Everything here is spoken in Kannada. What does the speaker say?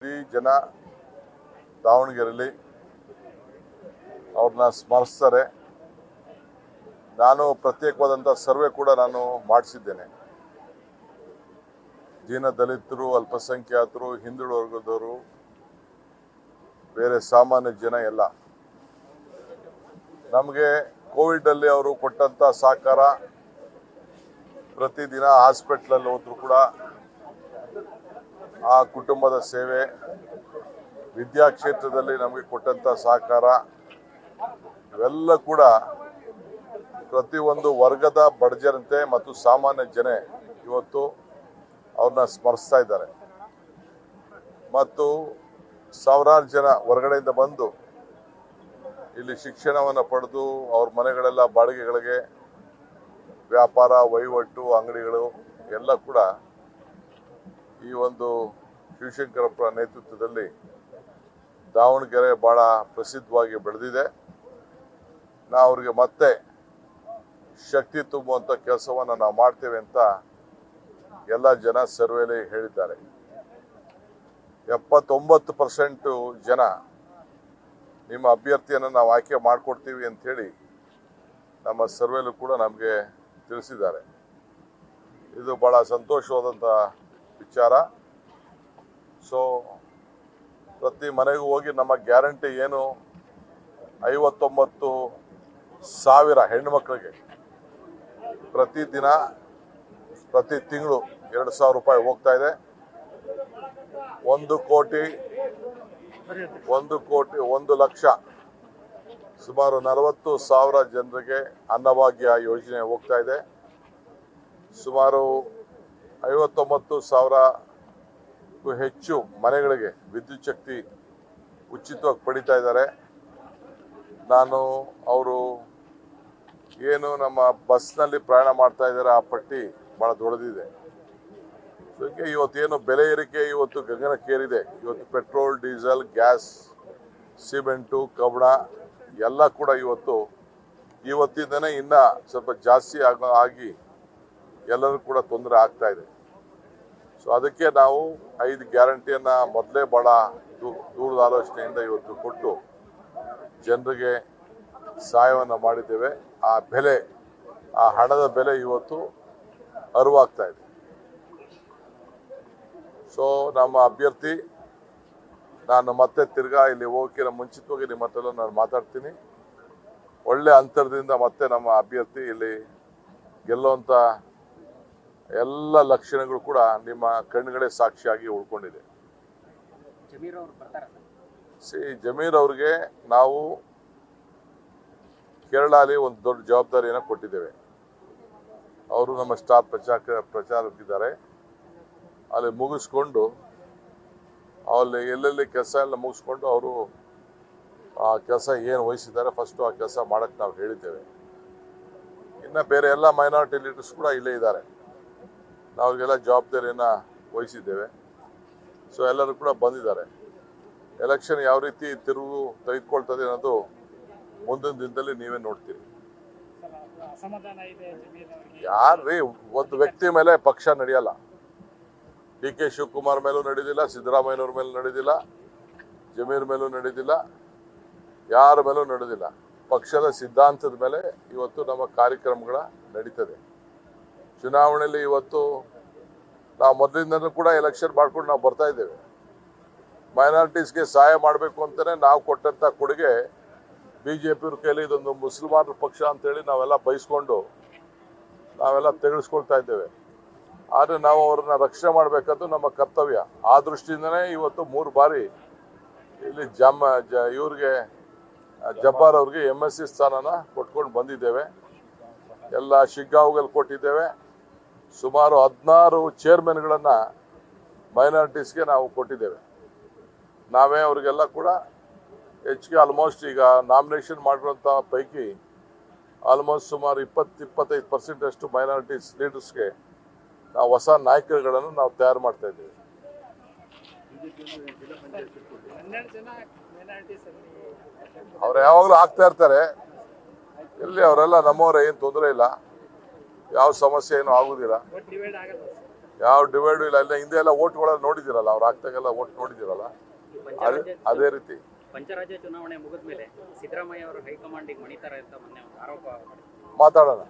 ಇಡೀ ಜನ ದಾವಣಗೆರೆಯಲ್ಲಿ ಅವ್ರನ್ನ ಸ್ಮರಿಸ್ತಾರೆ. ನಾನು ಪ್ರತ್ಯೇಕವಾದಂಥ ಸರ್ವೆ ಕೂಡ ನಾನು ಮಾಡಿಸಿದ್ದೇನೆ. ದೀನ ದಲಿತರು, ಅಲ್ಪಸಂಖ್ಯಾತರು, ಹಿಂದುಳಿದ ವರ್ಗದವರು, ಬೇರೆ ಸಾಮಾನ್ಯ ಜನ ಎಲ್ಲ ನಮಗೆ ಕೋವಿಡಲ್ಲಿ ಅವರು ಕೊಟ್ಟಂಥ ಸಹಕಾರ, ಪ್ರತಿದಿನ ಹಾಸ್ಪಿಟ್ಲಲ್ಲಿ ಹೋದ್ರು ಕೂಡ ಆ ಕುಟುಂಬದ ಸೇವೆ, ವಿದ್ಯಾಕ್ಷೇತ್ರದಲ್ಲಿ ನಮಗೆ ಕೊಟ್ಟಂಥ ಸಹಕಾರ, ಇವೆಲ್ಲ ಕೂಡ ಪ್ರತಿಯೊಂದು ವರ್ಗದ ಬಡಜನತೆ ಮತ್ತು ಸಾಮಾನ್ಯ ಜನ ಇವತ್ತು ಅವ್ರನ್ನ ಸ್ಮರಿಸ್ತಾ ಇದ್ದಾರೆ. ಮತ್ತು ಸಾವಿರಾರು ಜನ ಹೊರಗಡೆಯಿಂದ ಬಂದು ಇಲ್ಲಿ ಶಿಕ್ಷಣವನ್ನು ಪಡೆದು ಅವ್ರ ಮನೆಗಳೆಲ್ಲ ಬಾಡಿಗೆಗಳಿಗೆ, ವ್ಯಾಪಾರ ವಹಿವಾಟು ಅಂಗಡಿಗಳು ಎಲ್ಲ ಕೂಡ ಈ ಒಂದು ಶಿವಶಂಕರಪ್ಪರ ನೇತೃತ್ವದಲ್ಲಿ ದಾವಣಗೆರೆ ಬಹಳ ಪ್ರಸಿದ್ಧವಾಗಿ ಬೆಳೆದಿದೆ. ನಾವು ಅವ್ರಿಗೆ ಮತ್ತೆ ಶಕ್ತಿ ತುಂಬುವಂಥ ಕೆಲಸವನ್ನು ನಾವು ಮಾಡ್ತೇವೆ ಅಂತ ಎಲ್ಲ ಜನ ಸರ್ವೆಯಲ್ಲಿ ಹೇಳಿದ್ದಾರೆ. 79% ಜನ ನಿಮ್ಮ ಅಭ್ಯರ್ಥಿಯನ್ನು ನಾವು ಆಯ್ಕೆ ಮಾಡಿಕೊಡ್ತೀವಿ ಅಂಥೇಳಿ ನಮ್ಮ ಸರ್ವೆಲ್ಲೂ ಕೂಡ ನಮಗೆ ತಿಳಿಸಿದ್ದಾರೆ. ಇದು ಬಹಳ ಸಂತೋಷವಾದಂಥ ವಿಚಾರ. ಸೊ ಪ್ರತಿ ಮನೆಗೂ ಹೋಗಿ ನಮ್ಮ ಗ್ಯಾರಂಟಿ ಏನು 59,000 ಹೆಣ್ಣುಮಕ್ಕಳಿಗೆ ಪ್ರತಿದಿನ ಪ್ರತಿ ತಿಂಗಳು 2,000 ರೂಪಾಯಿ ಹೋಗ್ತಾ ಇದೆ. 1 ಲಕ್ಷ ಸುಮಾರು 40,000 ಜನರಿಗೆ ಅನ್ನಭಾಗ್ಯ ಯೋಜನೆ ಹೋಗ್ತಾ ಇದೆ. ಸುಮಾರು 59,000ಕ್ಕೂ ಹೆಚ್ಚು ಮನೆಗಳಿಗೆ ವಿದ್ಯುತ್ ಶಕ್ತಿ ಉಚಿತವಾಗಿ ಪಡಿತಾ ಇದ್ದಾರೆ. ನಾನು ಅವರು ಏನು ನಮ್ಮ ಬಸ್ನಲ್ಲಿ ಪ್ರಯಾಣ ಮಾಡ್ತಾ ಇದ್ದಾರೆ ಆ ಪಟ್ಟಿ ಬಹಳ ದೊಡ್ಡದಿದೆ. ಹೀಗೆ ಇವತ್ತೇನು ಬೆಲೆ ಏರಿಕೆ ಇವತ್ತು ಗಗನಕ್ಕೇರಿದೆ. ಇವತ್ತು ಪೆಟ್ರೋಲ್, ಡೀಸೆಲ್, ಗ್ಯಾಸ್, ಸಿಮೆಂಟು, ಕಬ್ಬಣ ಎಲ್ಲ ಕೂಡ ಇವತ್ತಿಂದನೇ ಇನ್ನ ಸ್ವಲ್ಪ ಜಾಸ್ತಿ ಆಗಿ ಎಲ್ಲರೂ ಕೂಡ ತೊಂದರೆ ಆಗ್ತಾ ಇದೆ. ಸೊ ಅದಕ್ಕೆ ನಾವು 5 ಗ್ಯಾರಂಟಿಯನ್ನು ಮೊದಲೇ ಬಹಳ ದೂರದ ಆಲೋಚನೆಯಿಂದ ಇವತ್ತು ಕೊಟ್ಟು ಜನರಿಗೆ ಸಹಾಯವನ್ನು ಮಾಡಿದ್ದೇವೆ. ಆ ಬೆಲೆ, ಆ ಹಣದ ಬೆಲೆ ಇವತ್ತು ಅರಿವಾಗ್ತಾ ಇದೆ. ಸೊ ನಮ್ಮ ಅಭ್ಯರ್ಥಿ, ನಾನು ಮತ್ತೆ ತಿರ್ಗಾ ಇಲ್ಲಿ ಹೋಗೋಕ್ಕಿಂತ ಮುಂಚಿತವಾಗಿ ನಿಮ್ಮ ಹತ್ರ ನಾನು ಮಾತಾಡ್ತೀನಿ. ಒಳ್ಳೆ ಅಂತರದಿಂದ ಮತ್ತೆ ನಮ್ಮ ಅಭ್ಯರ್ಥಿ ಇಲ್ಲಿ ಗೆಲ್ಲುವಂಥ ಎಲ್ಲ ಲಕ್ಷಣಗಳು ಕೂಡ ನಿಮ್ಮ ಕಣ್ಣುಗಳೇ ಸಾಕ್ಷಿಯಾಗಿ ಉಳ್ಕೊಂಡಿದೆ. ಜಮೀರ್ ಅವ್ರಿಗೆ ನಾವು ಕೇರಳಲ್ಲಿ ಒಂದು ದೊಡ್ಡ ಜವಾಬ್ದಾರಿಯನ್ನು ಕೊಟ್ಟಿದ್ದೇವೆ. ಅವರು ನಮ್ಮ ಸ್ಟಾರ್ ಪ್ರಚಾರಕ್ಕಿದ್ದಾರೆ. ಅಲ್ಲಿ ಮುಗಿಸ್ಕೊಂಡು ಅಲ್ಲಿ ಎಲ್ಲೆಲ್ಲಿ ಕೆಲಸ ಎಲ್ಲ ಮುಗಿಸ್ಕೊಂಡು ಅವರು ಆ ಕೆಲಸ ಏನು ವಹಿಸಿದ್ದಾರೆ ಫಸ್ಟು ಆ ಕೆಲಸ ಮಾಡೋಕ್ಕೆ ನಾವು ಹೇಳಿದ್ದೇವೆ. ಇನ್ನು ಬೇರೆ ಎಲ್ಲ ಮೈನಾರಿಟಿ ಲೀಡರ್ಸ್ ಕೂಡ ಇಲ್ಲೇ ಇದ್ದಾರೆ. ನಾವು ಅವ್ರಿಗೆಲ್ಲ ಜವಾಬ್ದಾರಿಯನ್ನು ವಹಿಸಿದ್ದೇವೆ. ಸೊ ಎಲ್ಲರೂ ಕೂಡ ಬಂದಿದ್ದಾರೆ. ಎಲೆಕ್ಷನ್ ಯಾವ ರೀತಿ ತಿರುವು ತೆಗೆದುಕೊಳ್ತದೆ ಅನ್ನೋದು ಮುಂದಿನ ದಿನದಲ್ಲಿ ನೀವೇ ನೋಡ್ತೀರಿ. ಯಾರ್ರೀ, ಒಂದು ವ್ಯಕ್ತಿ ಮೇಲೆ ಪಕ್ಷ ನಡೆಯಲ್ಲ. ಡಿ.ಕೆ. ಶಿವಕುಮಾರ್ ಮೇಲೂ ನಡೆದಿಲ್ಲ, ಸಿದ್ದರಾಮಯ್ಯನವ್ರ ಮೇಲೂ ನಡೆದಿಲ್ಲ, ಜಮೀರ್ ಮೇಲೂ ನಡೆದಿಲ್ಲ, ಯಾರ ಮೇಲೂ ನಡೆದಿಲ್ಲ. ಪಕ್ಷದ ಸಿದ್ಧಾಂತದ ಮೇಲೆ ಇವತ್ತು ನಮ್ಮ ಕಾರ್ಯಕ್ರಮಗಳ ನಡೀತದೆ. ಚುನಾವಣೆಯಲ್ಲಿ ಇವತ್ತು ನಾವು ಮೊದಲಿಂದನೂ ಕೂಡ ಎಲೆಕ್ಷನ್ ಮಾಡ್ಕೊಂಡು ನಾವು ಬರ್ತಾ ಇದ್ದೇವೆ. ಮೈನಾರಿಟೀಸ್ಗೆ ಸಹಾಯ ಮಾಡಬೇಕು ಅಂತಲೇ ನಾವು ಕೊಟ್ಟಂಥ ಕೊಡುಗೆ BJP ಕೈಲಿ ಇದೊಂದು ಮುಸಲ್ಮಾನರ ಪಕ್ಷ ಅಂತೇಳಿ ನಾವೆಲ್ಲ ಬಯಸ್ಕೊಂಡು ನಾವೆಲ್ಲ ತೆಗೆದುಕೊಳ್ತಾ ಇದ್ದೇವೆ. ಆದರೆ ನಾವು ಅವ್ರನ್ನ ರಕ್ಷಣೆ ಮಾಡಬೇಕಾದ್ದು ನಮ್ಮ ಕರ್ತವ್ಯ. ಆ ದೃಷ್ಟಿಯಿಂದನೇ ಇವತ್ತು 3 ಬಾರಿ ಇಲ್ಲಿ ಇವ್ರಿಗೆ ಜಬ್ಬಾರ್ ಅವ್ರಿಗೆ MSc ಸ್ಥಾನನ ಕೊಟ್ಕೊಂಡು ಬಂದಿದ್ದೇವೆ. ಎಲ್ಲ ಶಿಗ್ಗಾಂವ್ಗಳಲ್ಲಿ ಕೊಟ್ಟಿದ್ದೇವೆ. ಸುಮಾರು 16 ಚೇರ್ಮನ್ಗಳನ್ನು ಮೈನಾರಿಟೀಸ್ಗೆ ನಾವು ಕೊಟ್ಟಿದ್ದೇವೆ. ನಾವೇ ಅವರಿಗೆಲ್ಲ ಕೂಡ ಹೆಚ್ಚಿಗೆ ಆಲ್ಮೋಸ್ಟ್ ಈಗ ನಾಮಿನೇಷನ್ ಮಾಡಿರೋಂಥ ಪೈಕಿ ಆಲ್ಮೋಸ್ಟ್ ಸುಮಾರು 20-25% ಅಷ್ಟು ಮೈನಾರಿಟೀಸ್ ಲೀಡರ್ಸ್ಗೆ ನಾವು ಹೊಸ ನಾಯಕರುಗಳನ್ನು ನಾವು ತಯಾರು ಮಾಡ್ತಾ ಇದ್ದೇವೆ. ಅವ್ರು ಯಾವಾಗಲೂ ಆಗ್ತಾ ಇರ್ತಾರೆ. ಇಲ್ಲಿ ಅವರೆಲ್ಲ ನಮ್ಮವರೇ, ಏನು ತೊಂದರೆ ಇಲ್ಲ, ಯಾವ ಸಮಸ್ಯೆ ಏನೂ ಆಗುದಿಲ್ಲ. ಯಾವ ಡಿವೈಡು ಇಲ್ಲ. ಎಲ್ಲ ಹಿಂದೆ ಎಲ್ಲ ಓಟ್ಗಳ ನೋಡಿದಿರಲ್ಲ, ಅವ್ರು ಆಗ್ತಾಗೆಲ್ಲ ಓಟ್ ನೋಡಿದಿರಲ್ಲ, ಅದೇ ರೀತಿ. ಪಂಚರಾಜ್ಯ ಚುನಾವಣೆ ಮುಗಿದ ಮೇಲೆ ಸಿದ್ದರಾಮಯ್ಯ ಅವರು ಹೈಕಮಾಂಡಿಗೆ ಮಣಿತಾರೆ ಅಂತ ಮೊನ್ನೆ ಒಂದು ಆರೋಪ ಮಾತಾಡೋಣ.